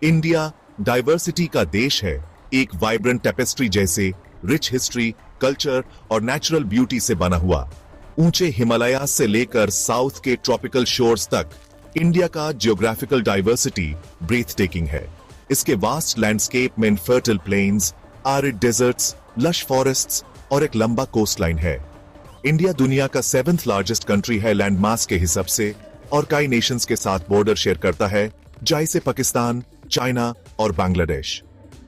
India diversity का देश है, एक वाइब्रेंट टेपेस्ट्री जैसे रिच हिस्ट्री, कल्चर और नेचुरल ब्यूटी से बना हुआ। ऊंचे हिमालयास से लेकर साउथ के ट्रॉपिकल शोर्स तक इंडिया का जियोग्राफिकल डाइवर्सिटी ब्रीथ टेकिंग है। इसके वास्ट लैंडस्केप में fertile plains, arid deserts, lush forests और एक लंबा कोस्ट लाइन है। इंडिया दुनिया का 7th लार्जेस्ट कंट्री है लैंड मास के हिसाब से और कई नेशंस के साथ बॉर्डर शेयर करता है, जैसे पाकिस्तान, चाइना और बांग्लादेश।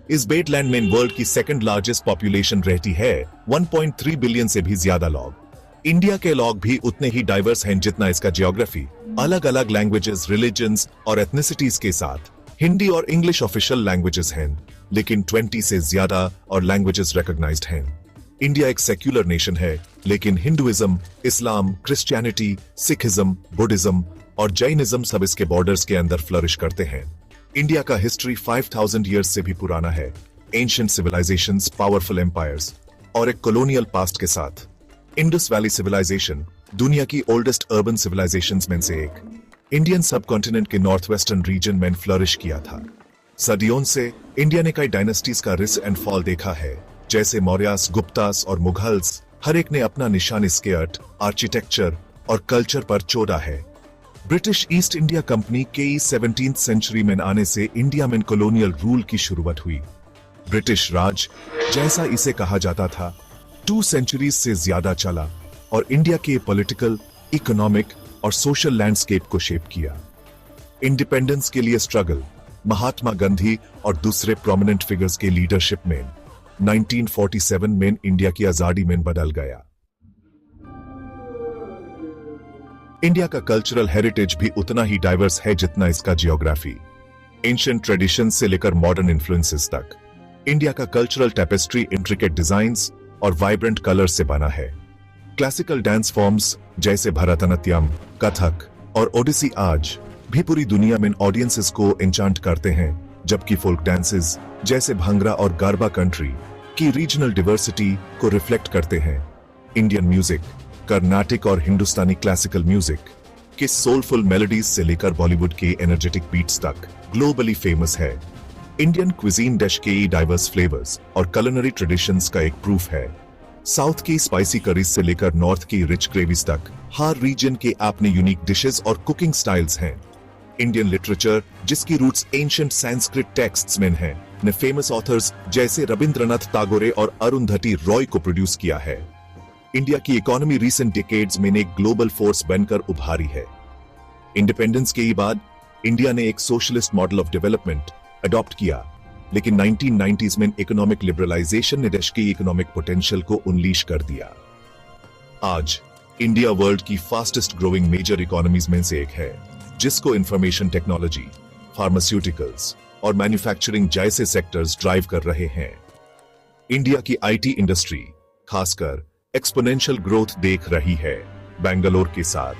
इस बेटलैंड में वर्ल्ड की 2nd लार्जेस्ट पॉपुलेशन रहती है, 1.3 बिलियन से भी ज्यादा लोग। इंडिया के लोग भी उतने ही डाइवर्स हैं जितना इसका जियोग्राफी। अलग अलग लैंग्वेजेस, रिलीजन्स और एथनिसिटीज के साथ हिंदी और इंग्लिश ऑफिशियल लैंग्वेजेस हैं, लेकिन 20 से ज्यादा और लैंग्वेजेस रिकॉग्नाइज्ड हैं। इंडिया एक सेक्युलर नेशन है, लेकिन हिंदुइज्म, इस्लाम, क्रिश्चियनिटी, सिखिज्म, बुद्धिज्म और जैनिज्म सब इसके बॉर्डर्स के अंदर फ्लरिश करते हैं। इंडिया का हिस्ट्री 5000 ईयर्स से भी पुराना है, एंशिएंट सिविलाइजेशंस, पावरफुल एम्पायर्स और एक कॉलोनियल पास्ट के साथ। इंडस वैली सिविलाइजेशन दुनिया की ओल्डेस्ट अर्बन सिविलाइजेशंस में से एक, इंडियन सबकॉन्टिनेंट के नॉर्थ वेस्टर्न रीजन में फ्लरिश किया था। सदियों से इंडिया ने कई डायनेस्टीज का रिस एंड फॉल देखा है, जैसे मौर्यास, गुप्तास और मुगल्स। हर एक ने अपना निशान इसके आर्ट, आर्किटेक्चर और कल्चर पर छोड़ा है। ब्रिटिश ईस्ट इंडिया कंपनी के 17th सेंचुरी में आने से इंडिया में कॉलोनियल रूल की शुरुआत हुई। ब्रिटिश राज, जैसा इसे कहा जाता था, 2 सेंचुरीज से ज्यादा चला और इंडिया के पॉलिटिकल, इकोनॉमिक और सोशल लैंडस्केप को शेप किया। इंडिपेंडेंस के लिए स्ट्रगल महात्मा गांधी और दूसरे प्रोमिनेंट फिगर्स के लीडरशिप में 1947 में इंडिया की आजादी में बदल गया। इंडिया का कल्चरल हेरिटेज भी उतना ही डाइवर्स है जितना इसका जियोग्राफी। एंशिएंट ट्रेडिशन से लेकर मॉडर्न इन्फ्लुएंसेस तक इंडिया का कल्चरल टेपेस्ट्री इंट्रिकेट डिजाइन्स और वाइब्रेंट कलर्स से बना है। क्लासिकल डांस फॉर्म्स जैसे भरतनाट्यम, कथक और ओडिसी आज भी पूरी दुनिया में ऑडियंसेस को एन्चांट करते हैं, जबकि फोल्क डांसेस जैसे भांगड़ा और गरबा कंट्री की रीजनल डिवर्सिटी को रिफ्लेक्ट करते हैं। इंडियन म्यूजिक, कर्नाटिक और हिंदुस्तानी क्लासिकल म्यूजिक के सोलफुल मेलोडीज से लेकर बॉलीवुड के एनर्जेटिक बीट्स तक ग्लोबली फेमस है। इंडियन क्विजीन डिश के डाइवर्स फ्लेवर्स और कुलिनरी ट्रेडिशंस का एक प्रूफ है। साउथ की स्पाइसी करीज से लेकर नॉर्थ की रिच ग्रेवीज तक हर रीजन के अपने यूनिक डिशेस और कुकिंग स्टाइल्स हैं। इंडियन लिटरेचर, जिसकी रूट्स एंशिएंट संस्कृत टेक्स्ट्स में हैं, ने फेमस ऑथर्स जैसे रविंद्रनाथ टैगोर और अरुंधति रॉय को प्रोड्यूस किया है। इंडिया की इकोनॉमी रिसेंट डिकेड्स में एक ग्लोबल फोर्स बनकर उभारी है। इंडिपेंडेंस के बाद इंडिया ने एक socialist model of development adopt किया, लेकिन 1990s में इकोनॉमिक लिबरलाइजेशन ने देश की इकोनॉमिक पोटेंशियल को अनलीश कर दिया। आज इंडिया वर्ल्ड की फास्टेस्ट ग्रोइंग मेजर इकोनॉमीज में से एक है, जिसको इंफॉर्मेशन टेक्नोलॉजी, फार्मास्यूटिकल्स और मैन्युफैक्चरिंग जैसे सेक्टर्स ड्राइव कर रहे हैं। इंडिया की आईटी इंडस्ट्री खासकर एक्सपोनेंशियल ग्रोथ देख रही है। बेंगलोर के साथ,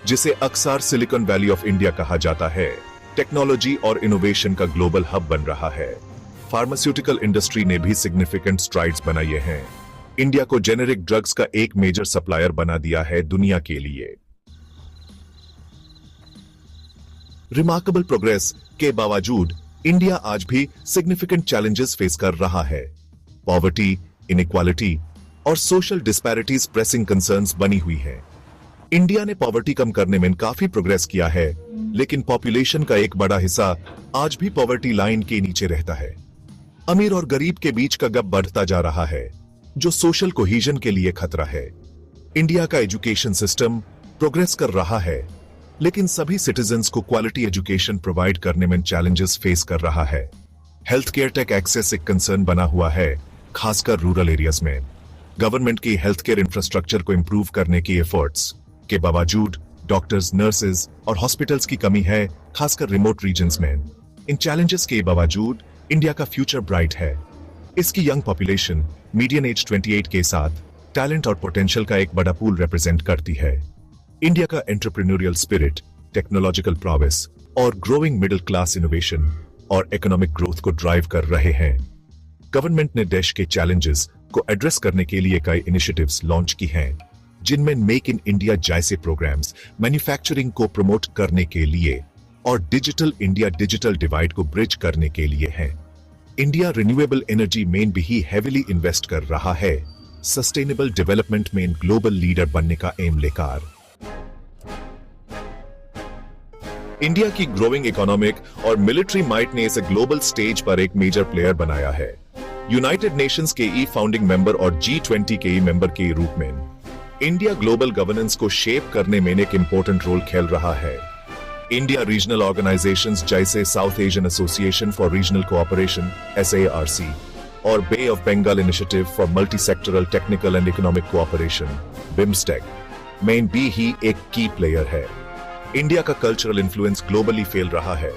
जिसे अक्सर सिलिकॉन वैली ऑफ इंडिया कहा जाता है, टेक्नोलॉजी और इनोवेशन का ग्लोबल हब बन रहा है। फार्मास्यूटिकल इंडस्ट्री ने भी सिग्निफिकेंट स्ट्राइड्स बनाए हैं। इंडिया को जेनेरिक ड्रग्स का एक मेजर सप्लायर बना दिया है दुनिया के लिए। रिमार्केबल प्रोग्रेस के बावजूद इंडिया आज भी सिग्निफिकेंट चैलेंजेस फेस कर रहा है। पॉवर्टी, इनइक्वालिटी और सोशल डिस्पैरिटीज प्रेसिंग कंसर्न्स बनी हुई है। इंडिया ने पॉवर्टी कम करने में काफी प्रोग्रेस किया है, लेकिन पॉपुलेशन का एक बड़ा हिस्सा आज भी पॉवर्टी लाइन के नीचे रहता है। अमीर और गरीब के बीच का गैप बढ़ता जा रहा है, जो सोशल कोहीजन के लिए खतरा है। इंडिया का एजुकेशन सिस्टम प्रोग्रेस कर रहा है, लेकिन सभी सिटीजन्स को क्वालिटी एजुकेशन प्रोवाइड करने में चैलेंजेस फेस कर रहा है। हेल्थ केयर टेक एक्सेस एक कंसर्न बना हुआ है, खासकर रूरल एरियाज में। गवर्नमेंट की हेल्थ केयर इंफ्रास्ट्रक्चर को इंप्रूव करने की एफर्ट्स के बावजूद डॉक्टर्स, नर्सेज और हॉस्पिटल्स की कमी है, खासकर रिमोट रीजन्स में। इन चैलेंजेस के बावजूद इंडिया का फ्यूचर ब्राइट है। इसकी यंग पॉपुलेशन मीडियन एज 28 के साथ टैलेंट और पोटेंशियल का एक बड़ा पूल रिप्रेजेंट करती है। इंडिया का एंटरप्रेन्योरियल स्पिरिट, टेक्नोलॉजिकल प्रॉवेस और ग्रोइंग मिडिल क्लास इनोवेशन और इकोनॉमिक ग्रोथ को ड्राइव कर रहे हैं। गवर्नमेंट ने देश के चैलेंजेस को एड्रेस करने के लिए कई इनिशिएटिव्स लॉन्च की हैं, जिनमें मेक इन इंडिया जैसे प्रोग्राम्स, मैन्युफैक्चरिंग को प्रमोट करने के लिए और डिजिटल इंडिया डिजिटल डिवाइड को ब्रिज करने के लिए है। इंडिया रिन्यूएबल एनर्जी में भी हेविली इन्वेस्ट कर रहा है, सस्टेनेबल डेवलपमेंट में ग्लोबल लीडर बनने का एम लेकर। इंडिया की ग्रोइंग इकोनॉमिक और मिलिट्री माइट ने इसे ग्लोबल स्टेज पर एक मेजर प्लेयर बनाया है। यूनाइटेड नेशंस के फाउंडिंग मेंबर और G20 के मेंबर के रूप में इंडिया ग्लोबल गवर्नेंस को शेप करने में एक इंपॉर्टेंट रोल खेल रहा है। इंडिया रीजनल ऑर्गेनाइजेशंस जैसे South Asian Association for Regional Cooperation (SARC) और Bay of Bengal initiative for multi sectoral technical and economic cooperation (BIMSTEC) में भी ही एक की प्लेयर है। इंडिया का कल्चरल इन्फ्लुएंस ग्लोबली फैल रहा है।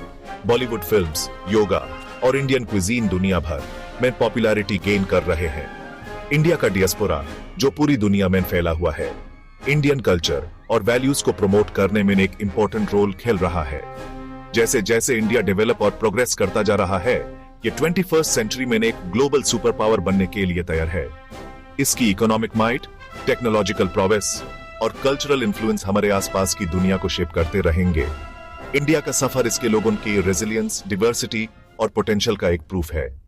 बॉलीवुड फिल्म्स, योगा और इंडियन क्विजीन दुनिया भर में पॉपुलैरिटी गेन कर रहे हैं। इंडिया का डियास्पोरा जो पूरी दुनिया में फैला हुआ है, इंडियन कल्चर और वैल्यूज को प्रमोट करने में एक इंपॉर्टेंट रोल खेल रहा है। जैसे जैसे इंडिया डेवलप और प्रोग्रेस करता जा रहा है, ये 21st सेंचुरी में एक ग्लोबल सुपर पावर बनने के लिए तैयार है। इसकी इकोनॉमिक माइट, टेक्नोलॉजिकल प्रोग्रेस और कल्चरल इन्फ्लुएंस हमारे आसपास की दुनिया को शेप करते रहेंगे। इंडिया का सफर इसके लोगों की रेजिलियंस, डिवर्सिटी और पोटेंशियल का एक प्रूफ है।